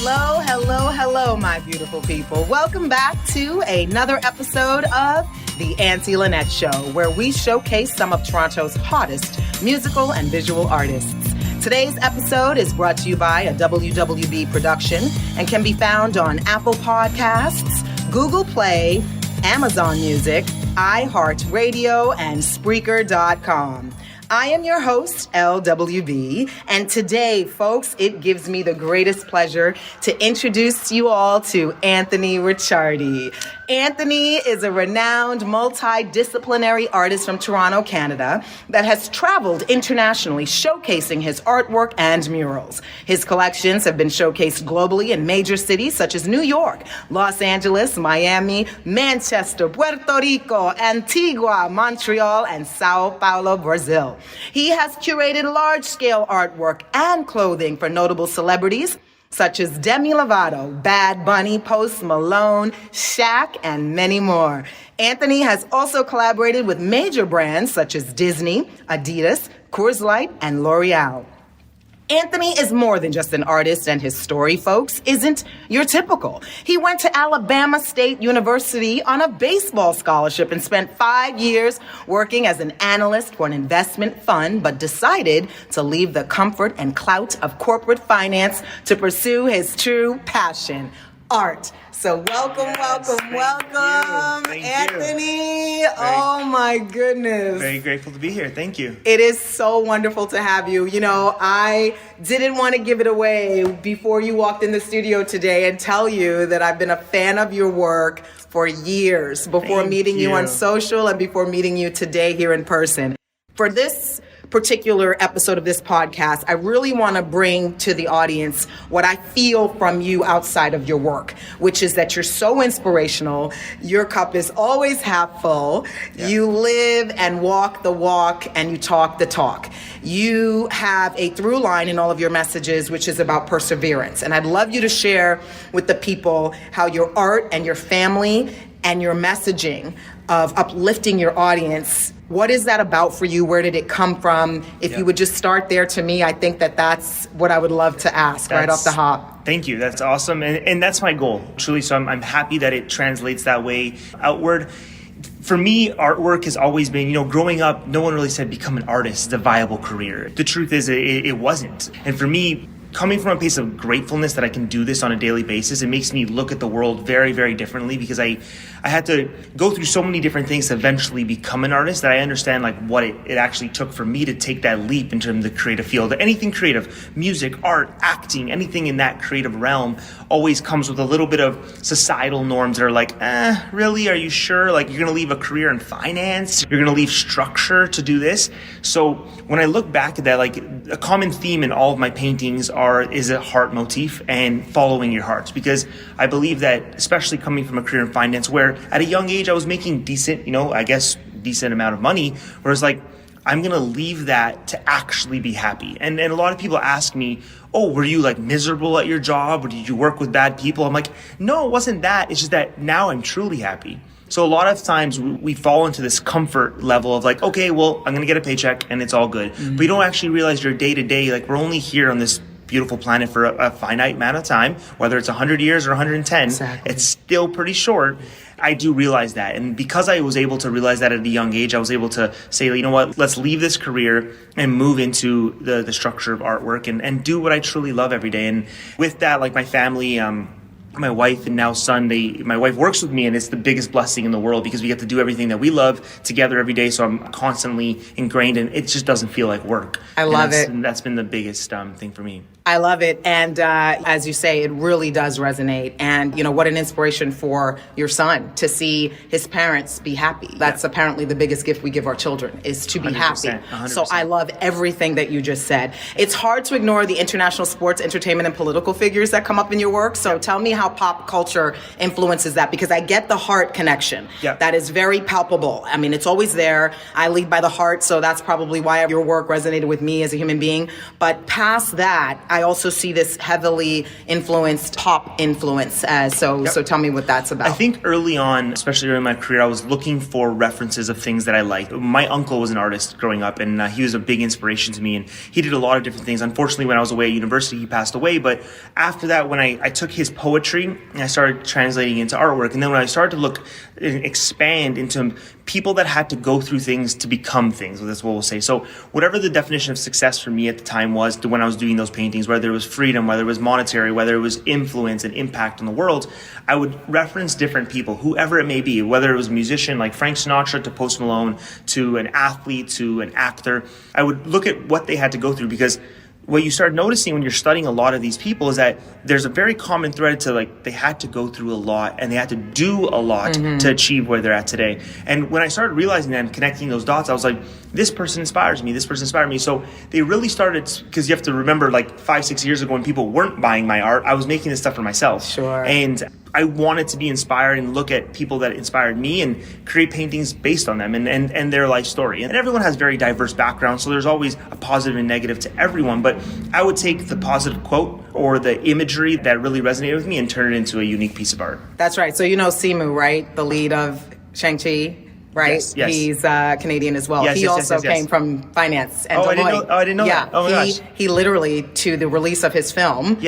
Hello, hello, hello, my beautiful people. Welcome back to another episode of The Auntie Lynette Show, where we showcase some of Toronto's hottest musical and visual artists. Today's episode is brought to you by a WWB production and can be found on Apple Podcasts, Google Play, Amazon Music, iHeartRadio, and Spreaker.com. I am your host, LWB, and today, folks, it gives me the greatest pleasure to introduce you all to Anthony Ricciardi. Anthony is a renowned multi-disciplinary artist from Toronto, Canada, that has traveled internationally showcasing his artwork and murals. His collections have been showcased globally in major cities such as New York, Los Angeles, Miami, Manchester, Puerto Rico, Antigua, Montreal, and Sao Paolo, Brazil. He has curated large-scale artwork and clothing for notable celebrities such as Demi Lovato, Bad Bunny, Post Malone, Shaq, and many more. Anthony has also collaborated with major brands such as Disney, Adidas, Coors Light, and L'Oreal. Anthony is more than just an artist, and his story, folks, isn't your typical. He went to Alabama State University on a baseball scholarship and spent 5 years working as an analyst for an investment fund, but decided to leave the comfort and clout of corporate finance to pursue his true passion, art. So welcome, Anthony. Oh my goodness. Very grateful to be here. Thank you. It is so wonderful to have you. You know, I didn't want to give it away before you walked in the studio today and tell you that I've been a fan of your work for years, before meeting you on social and before meeting you today here in person. For this particular episode of this podcast, I really want to bring to the audience what I feel from you outside of your work, which is that you're so inspirational. Your cup is always half full. Yeah. You live and walk the walk and you talk the talk. You have a through line in all of your messages, which is about perseverance. And I'd love you to share with the people how your art and your family and your messaging of uplifting your audience, what is that about for you? Where did it come from? If you would just start there, to me, I think that that's what I would love to ask right off the hop. Thank you. That's awesome. And that's my goal, truly. So I'm happy that it translates that way outward. For me, artwork has always been, growing up, no one really said become an artist is a viable career. The truth is it wasn't. And for me, coming from a place of gratefulness that I can do this on a daily basis, it makes me look at the world very, very differently, because I had to go through so many different things to eventually become an artist that I understand what it actually took for me to take that leap into the creative field. Anything creative, music, art, acting, anything in that creative realm always comes with a little bit of societal norms that are like, really? Are you sure? You're going to leave a career in finance? You're going to leave structure to do this? So when I look back at that, a common theme in all of my paintings is a heart motif and following your hearts, because I believe that, especially coming from a career in finance where at a young age I was making decent amount of money, whereas I'm going to leave that to actually be happy. And a lot of people ask me, oh, were you miserable at your job, or did you work with bad people? I'm like, no, it wasn't that. It's just that now I'm truly happy. So a lot of times we fall into this comfort level of okay, well, I'm going to get a paycheck and it's all good. Mm-hmm. But you don't actually realize your day to day, we're only here on this beautiful planet for a finite amount of time, whether it's 100 years or 110, exactly. It's still pretty short. I do realize that. And because I was able to realize that at a young age, I was able to say, you know what, let's leave this career and move into the structure of artwork and do what I truly love every day. And with that, my family, my wife and now son, my wife works with me, and it's the biggest blessing in the world because we get to do everything that we love together every day. So I'm constantly ingrained, and it just doesn't feel like work. I love it. And that's been the biggest thing for me. I love it. And as you say, it really does resonate. And, what an inspiration for your son to see his parents be happy. That's apparently the biggest gift we give our children, is to be 100%, happy. 100%. So I love everything that you just said. It's hard to ignore the international sports, entertainment, and political figures that come up in your work. So tell me how how pop culture influences that, because I get the heart connection. Yeah. That is very palpable. I mean, it's always there. I lead by the heart, so that's probably why your work resonated with me as a human being. But past that, I also see this heavily influenced pop influence. So tell me what that's about. I think early on, especially early in my career, I was looking for references of things that I liked. My uncle was an artist growing up, and he was a big inspiration to me, and he did a lot of different things. Unfortunately, when I was away at university, he passed away. But after that, when I took his poetry and I started translating into artwork, and then when I started to look and expand into people that had to go through things to become things, that's what we'll say. So whatever the definition of success for me at the time was when I was doing those paintings, whether it was freedom, whether it was monetary, whether it was influence and impact on the world, I would reference different people, whoever it may be, whether it was a musician like Frank Sinatra to Post Malone, to an athlete, to an actor. I would look at what they had to go through, because what you start noticing when you're studying a lot of these people is that there's a very common thread to, like, they had to go through a lot and they had to do a lot to achieve where they're at today. And when I started realizing that and connecting those dots, I was like, this person inspires me, this person inspired me. So they really started, because you have to remember, like 5-6 years ago when people weren't buying my art, I was making this stuff for myself. Sure. And I wanted to be inspired and look at people that inspired me and create paintings based on them and their life story. And everyone has very diverse backgrounds, so there's always a positive and negative to everyone. But I would take the positive quote or the imagery that really resonated with me and turn it into a unique piece of art. That's right. So you know Simu, right? The lead of Shang-Chi, right? Yes. He's Canadian as well. Yes, he also came from finance and Deloitte. I didn't know that. Oh my gosh. He literally, to the release of his film,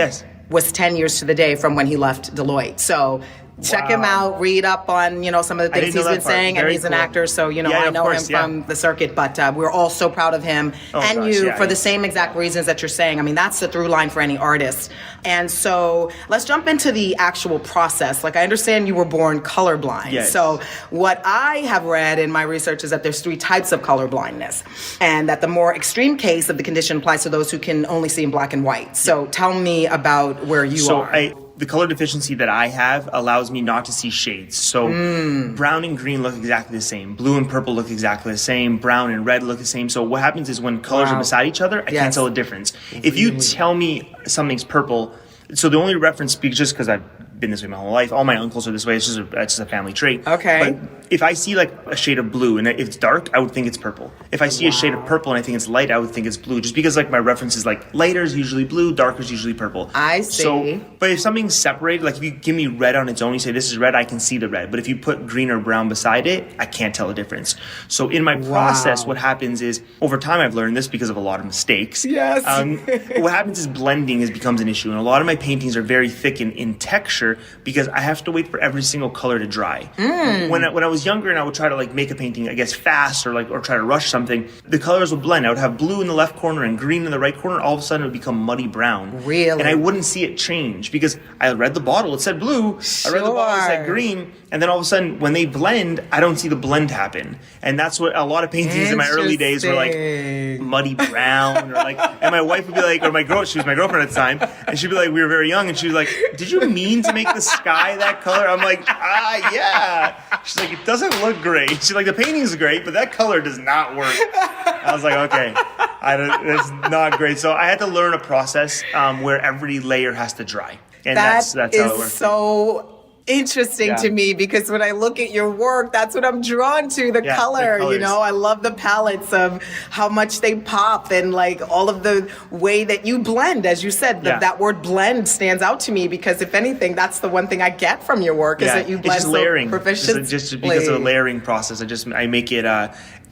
was 10 years to the day from when he left Deloitte. So check him out, read up on, some of the things he's been saying. And he's an actor, so, I know him from the circuit. But we're all so proud of him for the same exact reasons that you're saying. I mean, that's the through line for any artist. And so let's jump into the actual process. Like, I understand you were born colorblind. Yes. So what I have read in my research is that there's 3 types of colorblindness, and that the more extreme case of the condition applies to those who can only see in black and white. So tell me about where you are. The color deficiency that I have allows me not to see shades. So brown and green look exactly the same. Blue and purple look exactly the same. Brown and red look the same. So what happens is when colors are beside each other, I can't tell the difference. If you tell me something's purple, so the only reference, just because I've been this way my whole life, all my uncles are this way, it's just a family trait. Okay. But if I see like a shade of blue and if it's dark, I would think it's purple. If I see a shade of purple and I think it's light, I would think it's blue. Just because like my reference is like lighter is usually blue, darker is usually purple. I see. So, but if something's separated, like if you give me red on its own, you say this is red, I can see the red. But if you put green or brown beside it, I can't tell the difference. So in my process, what happens is, over time I've learned this because of a lot of mistakes. Yes. What happens is blending becomes an issue. And a lot of my paintings are very thick in texture because I have to wait for every single color to dry. When I was younger and I would try to like make a painting, I guess, fast or try to rush something, the colors would blend. I would have blue in the left corner and green in the right corner. All of a sudden it would become muddy brown. Really? And I wouldn't see it change because I read the bottle, it said blue. I read the bottle, it said green. And then all of a sudden when they blend, I don't see the blend happen. And that's what a lot of paintings in my early days were like muddy brown or like, and my wife would be like, she was my girlfriend at the time, and she'd be like, we were very young, and she was like, did you mean to make the sky that color? I'm like, yeah. She's like, it doesn't look great. She's like, the painting's great, but that color does not work. I was like, okay, it's not great. So I had to learn a process where every layer has to dry. And that's how it works. So interesting to me, because when I look at your work, that's what I'm drawn to, the color. I love the palettes of how much they pop and like all of the way that you blend. As you said, that word blend stands out to me because if anything, that's the one thing I get from your work is that you blend so proficiently. Just because of the layering process, I make it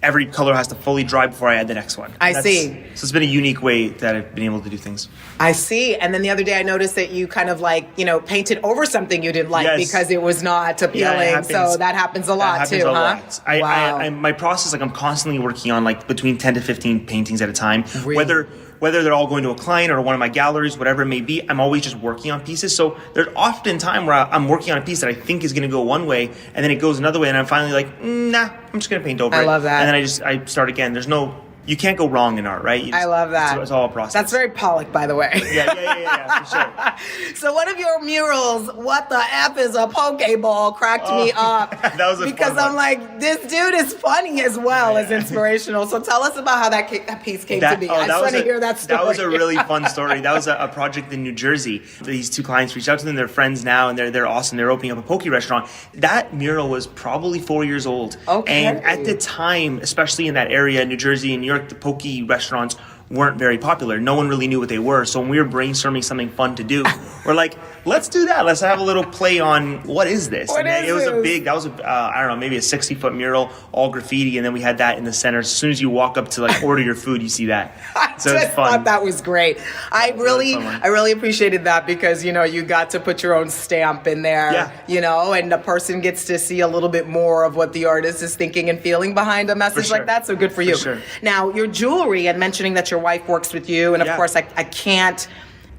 every color has to fully dry before I add the next one. I see. So it's been a unique way that I've been able to do things. I see. And then the other day I noticed that you kind of like, painted over something you didn't like because it was not appealing. So that happens a lot too, huh? Wow. My process, like I'm constantly working on like between 10 to 15 paintings at a time. Really? Whether they're all going to a client or one of my galleries, whatever it may be, I'm always just working on pieces. So there's often time where I'm working on a piece that I think is going to go one way, and then it goes another way, and I'm finally like, nah, I'm just going to paint over it. I love that. And then I start again. There's no you can't go wrong in art, right? I love that. It's all a process. That's very Pollock, by the way. Yeah, for sure. So one of your murals, what the F is a Pokeball, cracked me up. That was a because fun I'm one. like, this dude is funny as well as inspirational. So tell us about how that piece came to be. I just want to hear that story. That was a really fun story. That was a project in New Jersey. These two clients reached out to them. They're friends now, and they're awesome. They're opening up a poke restaurant. That mural was probably 4 years old. Okay. And at the time, especially in that area, New Jersey and New York, the poke restaurants weren't very popular. No one really knew what they were. So when we were brainstorming something fun to do, we're like, let's do that. Let's have a little play on what is this? It was I don't know, maybe a 60-foot mural, all graffiti. And then we had that in the center. As soon as you walk up to like order your food, you see that. So I it's just fun. thought that was great. I really appreciated that because, you got to put your own stamp in there, and the person gets to see a little bit more of what the artist is thinking and feeling behind a message like that. So good for you. Sure. Now, your jewelry and mentioning that your wife works with you, and of course, I can't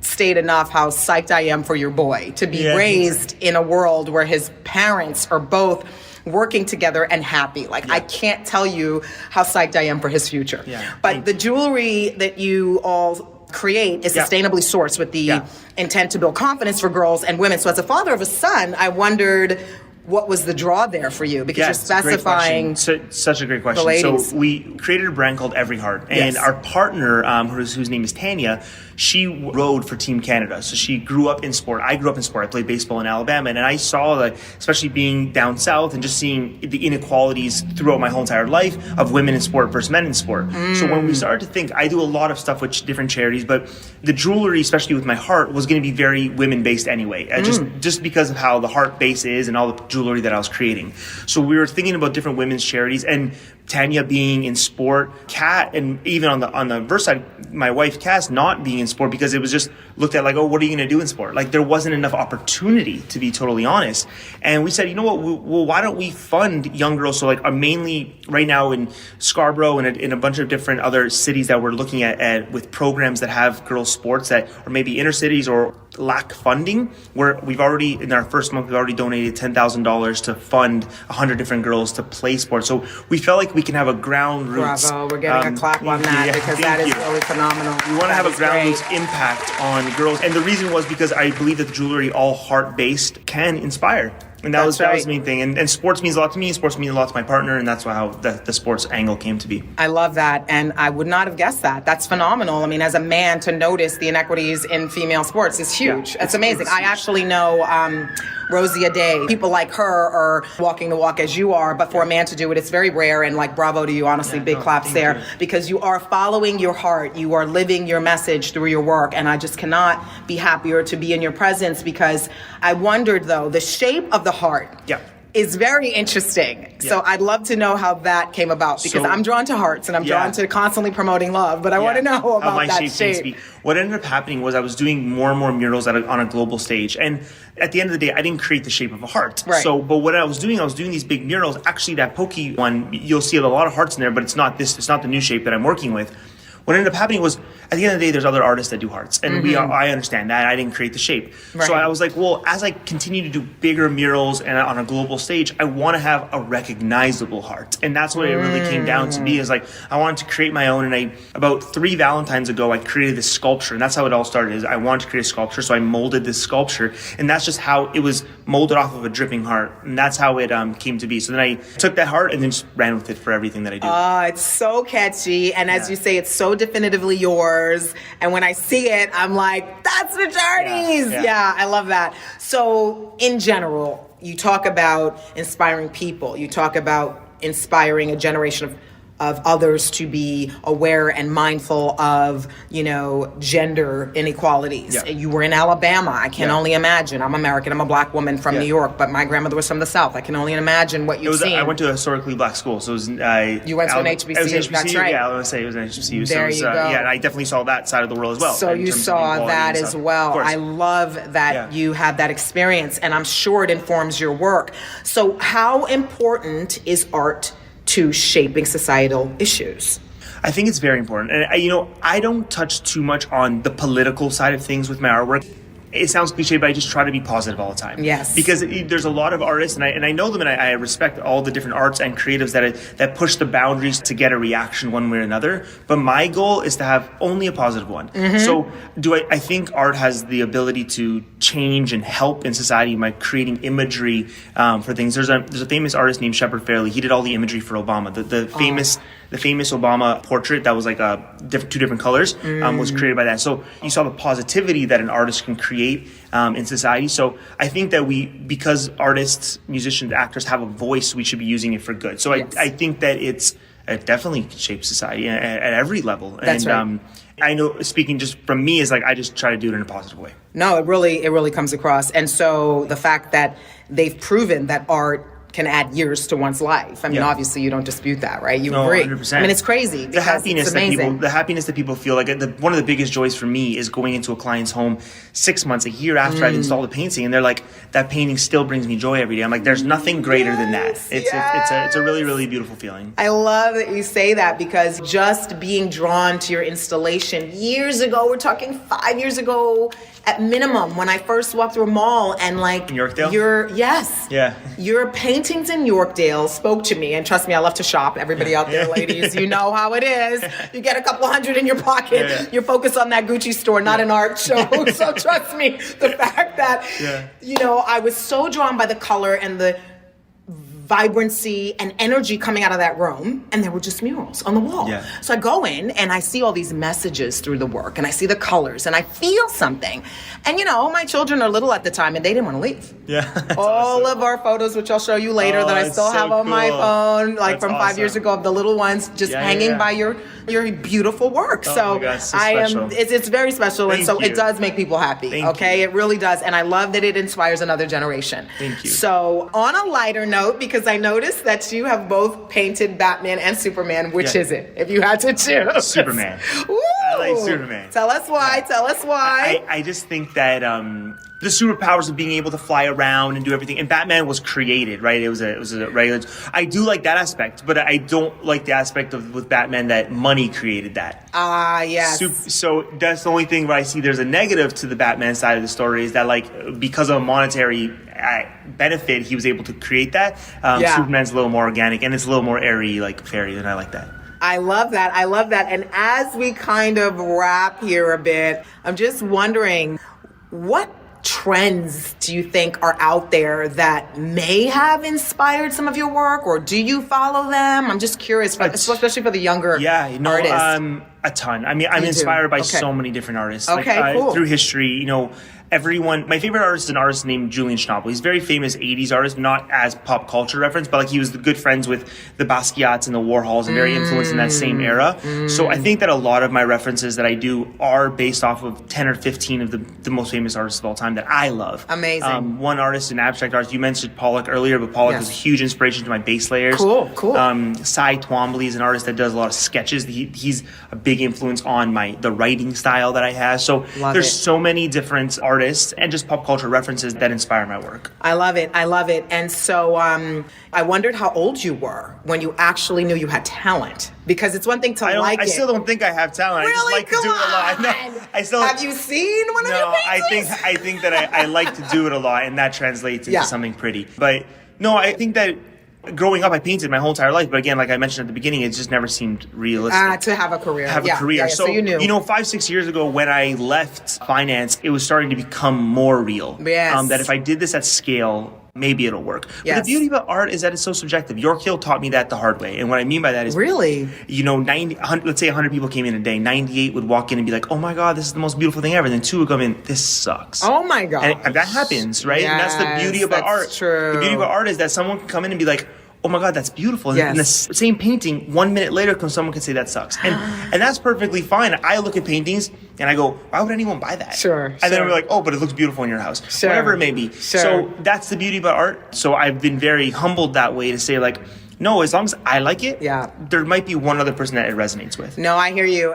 state enough how psyched I am for your boy to be raised in a world where his parents are both working together and happy. I can't tell you how psyched I am for his future. But the jewelry that you all create is sustainably sourced with the intent to build confidence for girls and women. So as a father of a son, I wondered, what was the draw there for you? Because you're specifying such a great question. The ladies. So we created a brand called Every Heart, and our partner, whose name is Tanya, she rode for Team Canada. So she grew up in sport. I grew up in sport. I played baseball in Alabama, and I saw that, especially being down south and just seeing the inequalities throughout my whole entire life of women in sport versus men in sport. So when we started to think, I do a lot of stuff with different charities, but the jewelry, especially with my heart, was going to be very women-based anyway, just because of how the heart base is and all the jewelry that I was creating. So we were thinking about different women's charities, and Tanya being in sport, Kat, and even on the verse side, my wife Cass not being in sport, because it was just looked at like, oh, what are you going to do in sport? Like, there wasn't enough opportunity, to be totally honest. And we said, you know what, well, why don't we fund young girls? So mainly right now in Scarborough and in a bunch of different other cities that we're looking at with programs that have girls sports that are maybe inner cities or lack funding, where we've already, in our first month, we've already donated $10,000 to fund 100 different girls to play sports. So we felt like we can have a ground roots. Bravo, we're getting a clap on that because that is really phenomenal. We want to have a ground roots impact on girls. And the reason was because I believe that the jewelry, all heart-based, can inspire. And that was the main thing. And sports means a lot to me. Sports means a lot to my partner. And that's how the sports angle came to be. I love that. And I would not have guessed that. That's phenomenal. I mean, as a man, to notice the inequities in female sports is huge. It's amazing. I actually know Rosie Aday. People like her are walking the walk as you are. But for a man to do it, it's very rare. And bravo to you, honestly. Big claps there. Because you are following your heart. You are living your message through your work. And I just cannot be happier to be in your presence, because I wondered, though, the shape of the heart is very interesting. So I'd love to know how that came about, because I'm drawn to hearts and I'm drawn to constantly promoting love, but I want to know about that shape. What ended up happening was I was doing more and more murals on a global stage, and at the end of the day, I didn't create the shape of a heart. So, but what I was doing these big murals. Actually, that pokey one, you'll see a lot of hearts in there, but it's not the new shape that I'm working with. What ended up happening was, at the end of the day, there's other artists that do hearts. And I understand that. I didn't create the shape. So I was like, well, as I continue to do bigger murals and on a global stage, I want to have a recognizable heart. And that's what it really came down to me, is like, I wanted to create my own. And about 3 Valentines ago, I created this sculpture. And that's how it all started, is I wanted to create a sculpture. So I molded this sculpture. And that's just how it was molded off of a dripping heart. And that's how it came to be. So then I took that heart and then just ran with it for everything that I do. It's so catchy. And as you say, it's so definitively yours. And when I see it, I'm like, that's Ricciardi's. I love that. So in general, you talk about inspiring people. You talk about inspiring a generation of others to be aware and mindful of, gender inequalities. You were in Alabama. I can only imagine. I'm American. I'm a black woman from New York, but my grandmother was from the South. I can only imagine what you've seen. I went to a historically black school, so it was. You went to an HBCU. It was HBCU. That's right. Yeah, I would say it was an HBCU. There you go. And I definitely saw that side of the world as well. So you saw that as well. I love that you had that experience, and I'm sure it informs your work. So how important is art to shaping societal issues? I think it's very important. And, I don't touch too much on the political side of things with my artwork. it sounds cliche, but I just try to be positive all the time. Yes. Because there's a lot of artists, and I know them, and I respect all the different arts and creatives that push the boundaries to get a reaction one way or another. But my goal is to have only a positive one. So I think art has the ability to change and help in society by creating imagery for things. There's a famous artist named Shepard Fairley. He did all the imagery for Obama. The famous Obama portrait that was like two different colors was created by that. So you saw the positivity that an artist can create in society. So I think that because artists, musicians, actors have a voice, we should be using it for good. So yes. I think that it definitely shapes society at every level. That's and, right. I know, speaking just from me, is like I just try to do it in a positive way. No, it really comes across. And so the fact that they've proven that art can add years to one's life. I mean, obviously, you don't dispute that, right? You agree. 100%. I mean, it's crazy. The happiness that people feel, like one of the biggest joys for me is going into a client's home 6 months, a year after I've installed a painting, and they're like, that painting still brings me joy every day. I'm like, there's nothing greater than that. It's a really, really beautiful feeling. I love that you say that, because just being drawn to your installation years ago, we're talking 5 years ago at minimum, when I first walked through a mall, and like in Yorkdale? Your paintings in Yorkdale spoke to me. And trust me, I love to shop. Everybody out there, ladies, you know how it is. You get a couple $100 in your pocket. You're focused on that Gucci store, not an art show. So trust me, the fact that, I was so drawn by the color and the vibrancy and energy coming out of that room, and there were just murals on the wall. So I go in and I see all these messages through the work, and I see the colors, and I feel something. And my children are little at the time, and they didn't want to leave. All of our photos, which I'll show you later, that I still have on my phone, like from 5 years ago, of the little ones just hanging by your beautiful work. So it's very special. And so it does make people happy. It really does. And I love that it inspires another generation. Thank you. So on a lighter note, because I noticed that you have both painted Batman and Superman, which is it, if you had to choose? Superman. Woo! I like Superman. Tell us why. I just think that the superpowers of being able to fly around and do everything, and Batman was created, right? It was a regular. I do like that aspect, but I don't like the aspect with Batman that money created that. Yes. So that's the only thing where I see there's a negative to the Batman side of the story, is that like because of a monetary benefit, he was able to create that. Superman's a little more organic, and it's a little more airy, like fairy, and I like that. I love that. And as we kind of wrap here a bit, I'm just wondering, what trends do you think are out there that may have inspired some of your work, or do you follow them? I'm just curious, especially for the younger artists. A ton. I mean, I'm inspired by so many different artists. Cool. Through history, my favorite artist is an artist named Julian Schnabel. He's a very famous 80s artist, not as pop culture reference, but like he was the good friends with the Basquiats and the Warhols, and very influenced in that same era. So I think that a lot of my references that I do are based off of 10 or 15 of the most famous artists of all time that I love. Amazing. One artist, an abstract artist, you mentioned Pollock earlier, but Pollock was a huge inspiration to my base layers. Cool. Cy Twombly is an artist that does a lot of sketches. He's a big influence on the writing style that I have. So there's so many different artists and just pop culture references that inspire my work. I love it. And so I wondered how old you were when you actually knew you had talent, because it's one thing to like it. I still don't think I have talent. Really? I just like to do it a lot. Have you seen one of your paintings? I think that I like to do it a lot, and that translates into something pretty. But no, I think that growing up, I painted my whole entire life, but again, like I mentioned at the beginning, it just never seemed realistic. To have a career. So you knew. 5-6 years ago when I left finance, it was starting to become more real. Yes. That if I did this at scale, maybe it'll work. But the beauty about art is that it's so subjective. York Hill taught me that the hard way. And what I mean by that is... Really? 90, let's say 100 people came in a day. 98 would walk in and be like, oh my God, this is the most beautiful thing ever. And then 2 would come in, this sucks. Oh my God. And that happens, right? Yes, and that's the beauty about art. True. The beauty about art is that someone can come in and be like, oh my God, that's beautiful. And the same painting, 1 minute later, someone can say that sucks. And that's perfectly fine. I look at paintings and I go, why would anyone buy that? Sure. And then we're like, oh, but it looks beautiful in your house. Sure. Whatever it may be. Sure. So that's the beauty about art. So I've been very humbled that way to say like, no, as long as I like it, there might be one other person that it resonates with. No, I hear you.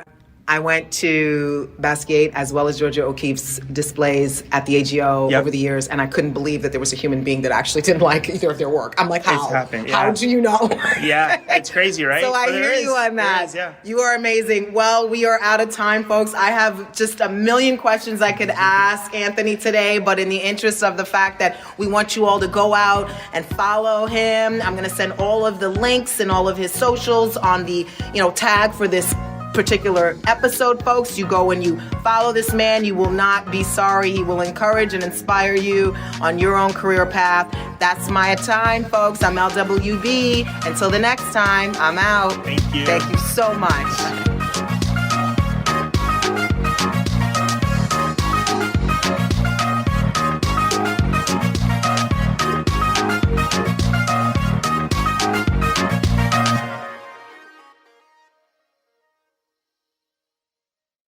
I went to Basquiat as well as Georgia O'Keeffe's displays at the AGO over the years, and I couldn't believe that there was a human being that actually didn't like either of their work. I'm like, how? It's happened, How do you know? Yeah, it's crazy, right? So I hear you on that. You are amazing. Well, we are out of time, folks. I have just a million questions I could ask Anthony today, but in the interest of the fact that we want you all to go out and follow him, I'm going to send all of the links and all of his socials on the, tag for this particular episode, folks. You go and you follow this man. You will not be sorry. He will encourage and inspire you on your own career path. That's my time, folks. I'm LWB. Until the next time, I'm out. Thank you. Thank you so much.